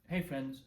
Hey friends,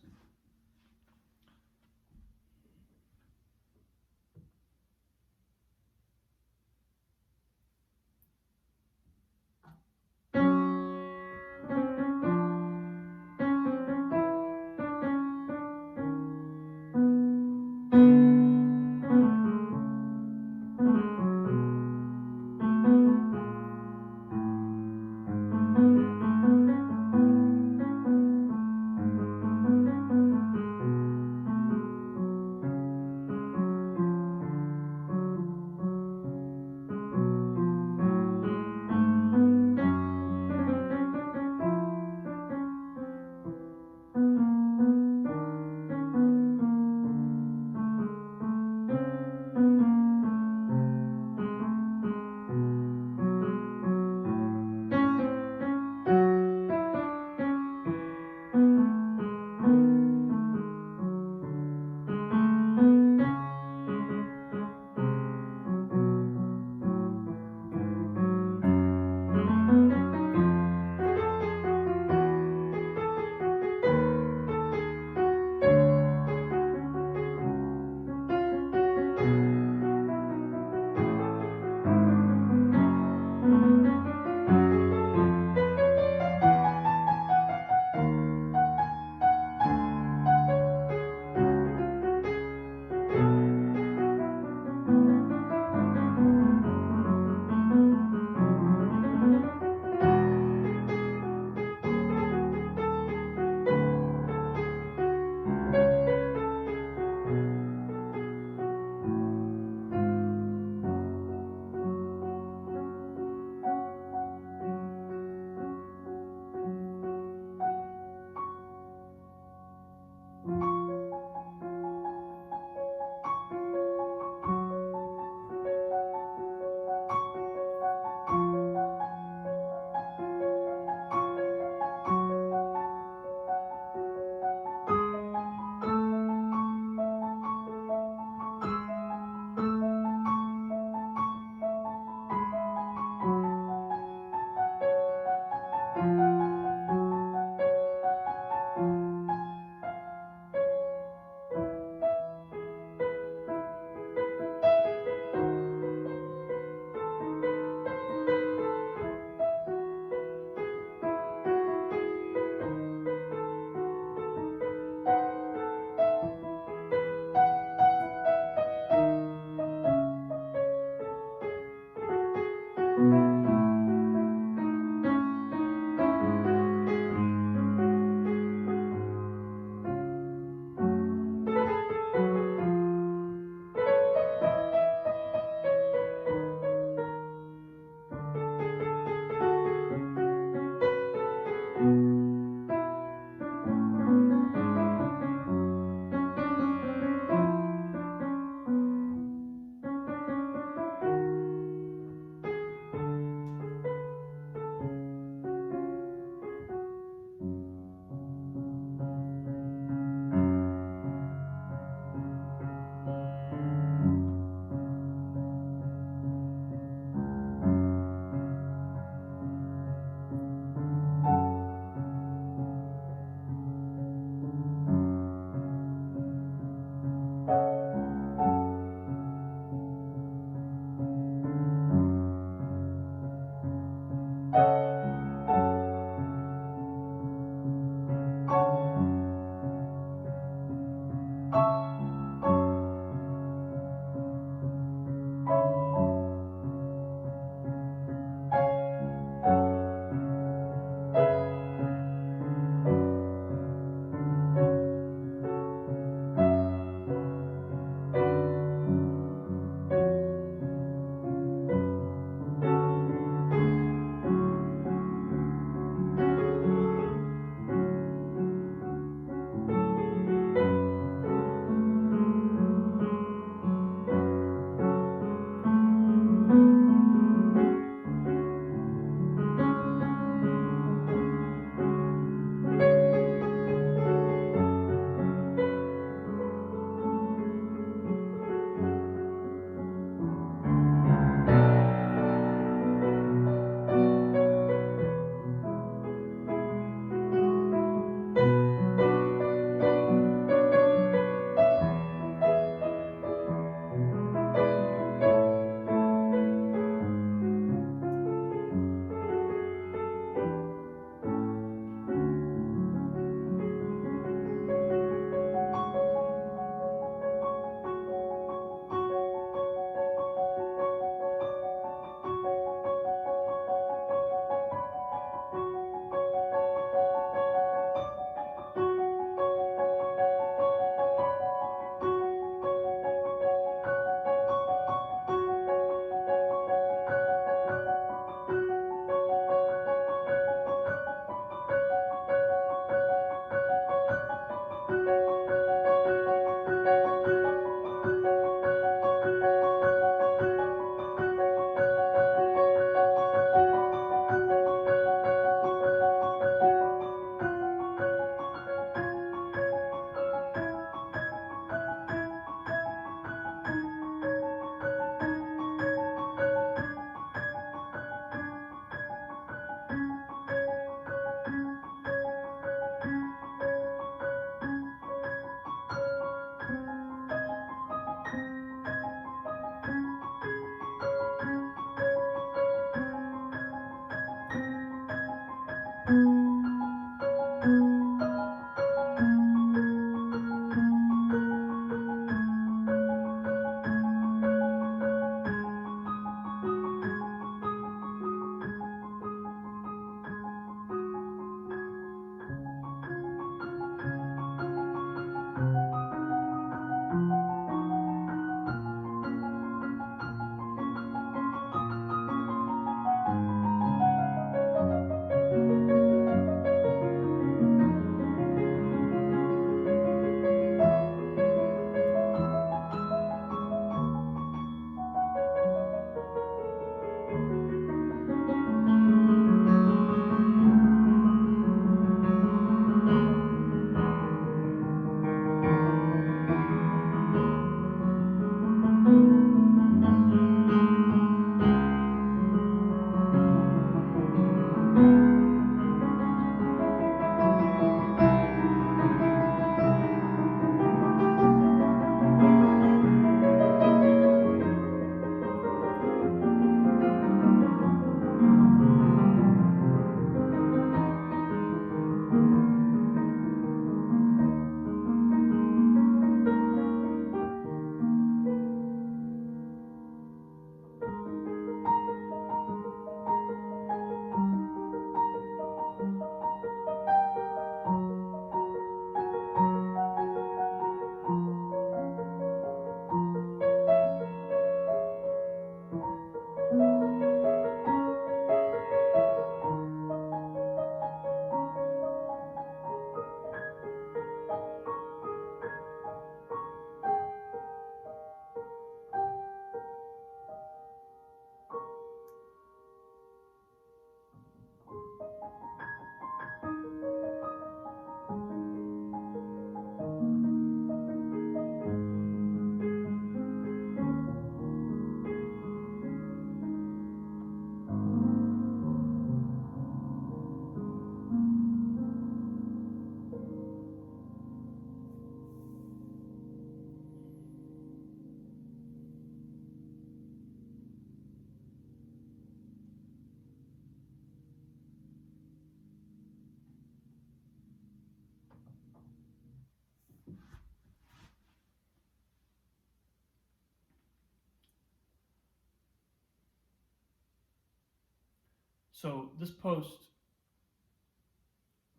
So this post,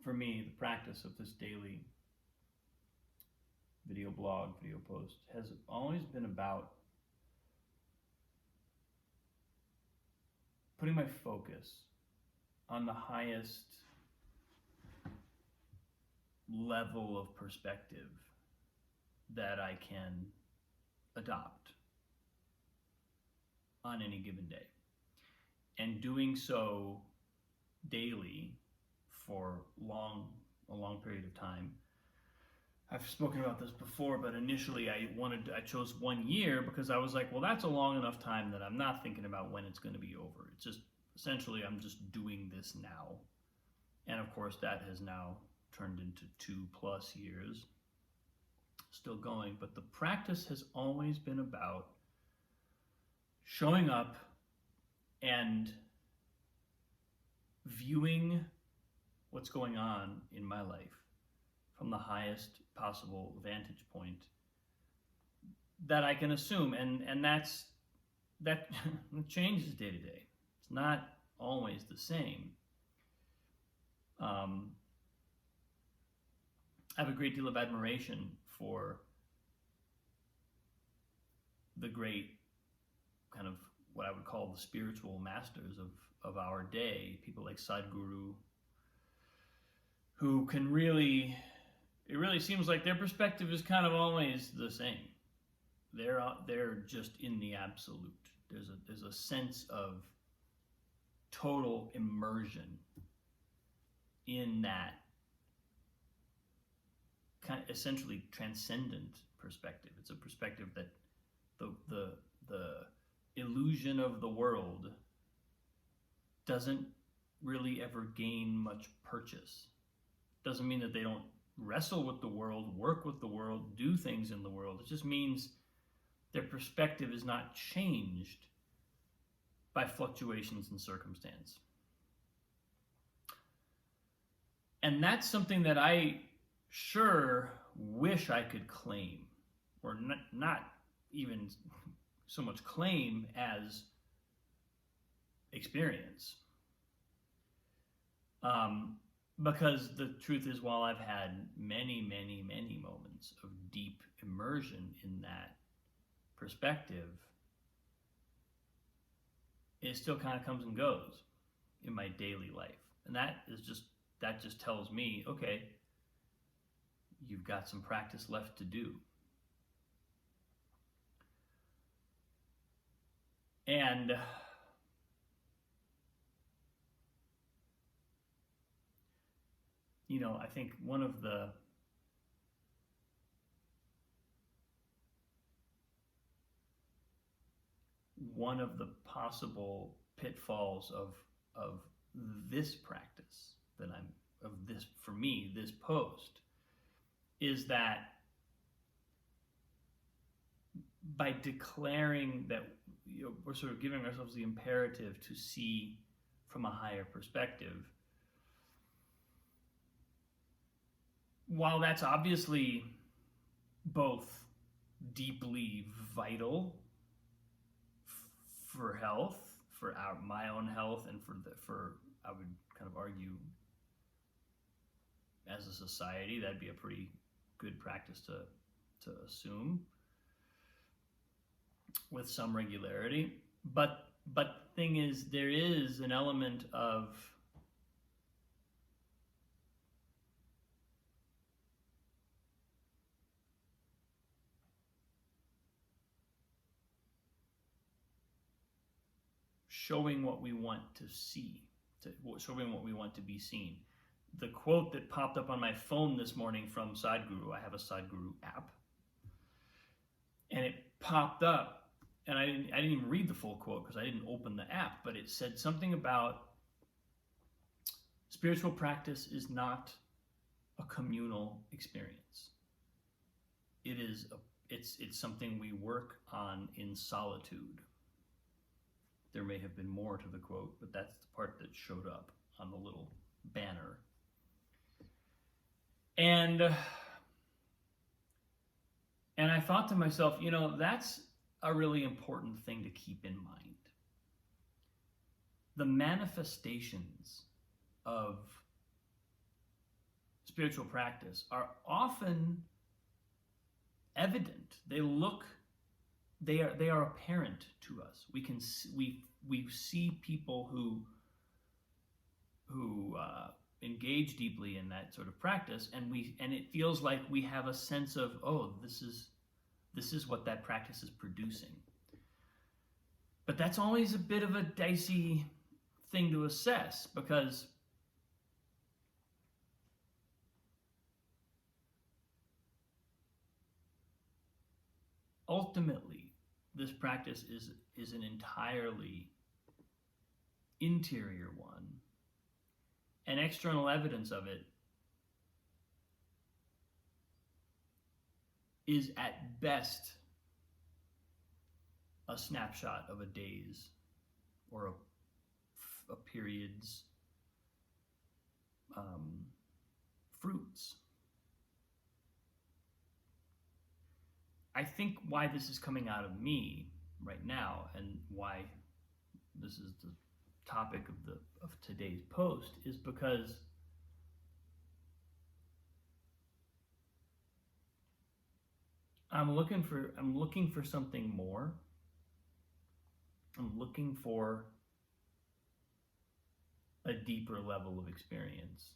for me, the practice of this daily video blog, video post, has always been about putting my focus on the highest level of perspective that I can adopt on any given day. And doing so daily for a long period of time. I've spoken about this before, but initially I chose 1 year because I was like, well, that's a long enough time that I'm not thinking about when it's going to be over. It's just essentially I'm just doing this now. And of course that has now turned into 2+ years, still going. But the practice has always been about showing up and viewing what's going on in my life from the highest possible vantage point that I can assume, and that changes day to day. It's not always the same. I have a great deal of admiration for the great kind of what I would call the spiritual masters of our day, people like Sadhguru, who can really, it really seems like their perspective is kind of always the same. They're just in the absolute. There's a sense of total immersion in that kind of essentially transcendent perspective. It's a perspective that the illusion of the world doesn't really ever gain much purchase. Doesn't mean that they don't wrestle with the world, work with the world, do things in the world. It just means their perspective is not changed by fluctuations in circumstance. And that's something that I sure wish I could claim, or not even so much claim as experience. Because the truth is, while I've had many, many, many moments of deep immersion in that perspective, it still kind of comes and goes in my daily life. And that just tells me, okay, you've got some practice left to do. And I think one of the possible pitfalls of this practice for me, this post, is that by declaring that we're sort of giving ourselves the imperative to see from a higher perspective, while that's obviously both deeply vital for health, for my own health, and for I would kind of argue as a society that'd be a pretty good practice to assume with some regularity. But the thing is, there is an element of showing what we want to see, showing what we want to be seen. The quote that popped up on my phone this morning from Sadhguru, I have a Sadhguru app, and it popped up, and I didn't even read the full quote because I didn't open the app, but it said something about spiritual practice is not a communal experience. It's something we work on in solitude. There may have been more to the quote, but that's the part that showed up on the little banner. And I thought to myself, that's a really important thing to keep in mind. the manifestations of spiritual practice are often evident. They are apparent to us. We see people who engage deeply in that sort of practice, and it feels like we have a sense of, oh, this is what that practice is producing. But that's always a bit of a dicey thing to assess, because ultimately this practice is an entirely interior one, and external evidence of it is at best a snapshot of a day's or a period's fruits. I think why this is coming out of me right now, and why this is the topic of today's post, is because I'm looking for something more. I'm looking for a deeper level of experience.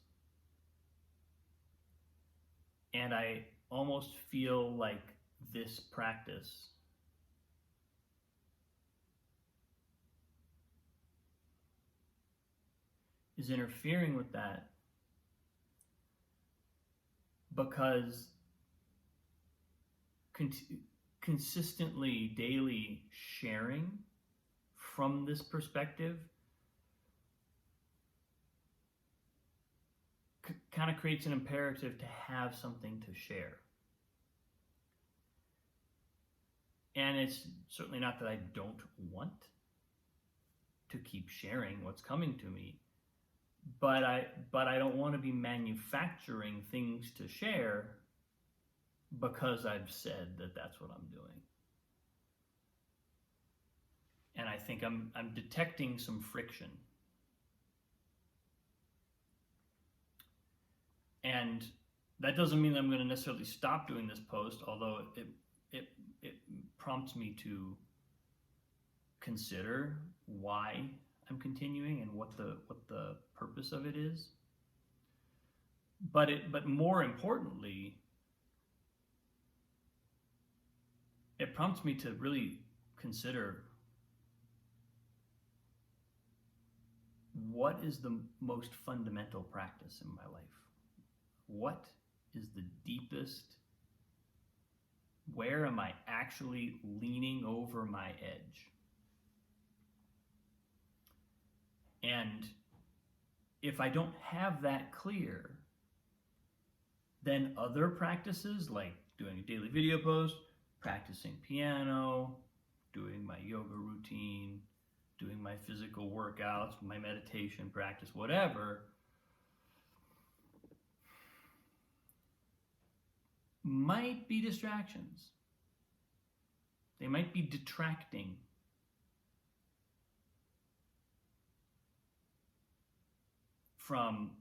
And I almost feel like this practice is interfering with that, because consistently, daily sharing from this perspective kind of creates an imperative to have something to share. And it's certainly not that I don't want to keep sharing what's coming to me, but I don't want to be manufacturing things to share because I've said that that's what I'm doing. And I think I'm detecting some friction. And that doesn't mean that I'm going to necessarily stop doing this post, although it prompts me to consider why I'm continuing and what the purpose of it is. But more importantly, it prompts me to really consider what is the most fundamental practice in my life. What is the deepest? Where am I actually leaning over my edge? And if I don't have that clear, then other practices like doing a daily video post, practicing piano, doing my yoga routine, doing my physical workouts, my meditation practice, whatever, might be distractions. They might be detracting from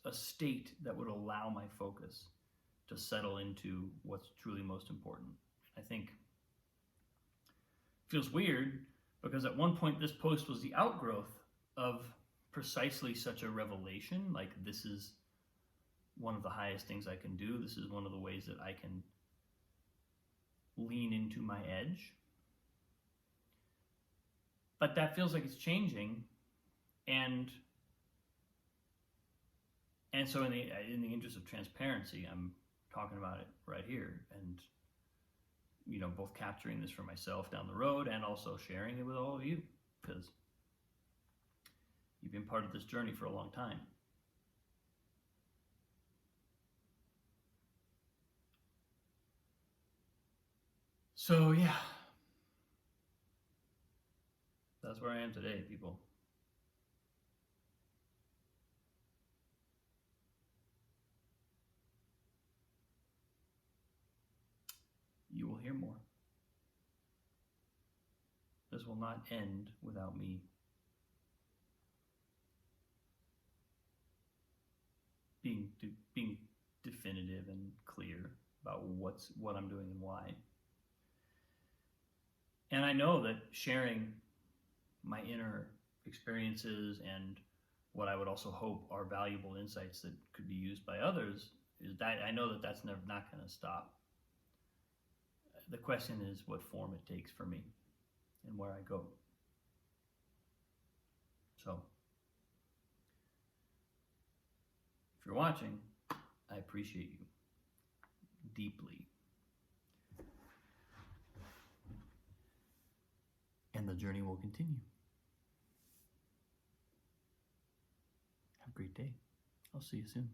a state that would allow my focus to settle into what's truly most important. I think it feels weird, because at one point this post was the outgrowth of precisely such a revelation. Like, this is one of the highest things I can do. This is one of the ways that I can lean into my edge. But that feels like it's changing, and so in the interest of transparency, I'm talking about it right here, and both capturing this for myself down the road and also sharing it with all of you, because you've been part of this journey for a long time. So yeah, that's where I am today, people. not end without me being definitive and clear about what I'm doing and why. And I know that sharing my inner experiences and what I would also hope are valuable insights that could be used by others is that I know that that's never not going to stop. The question is what form it takes for me and where I go. So, if you're watching, I appreciate you deeply. And the journey will continue. Have a great day. I'll see you soon.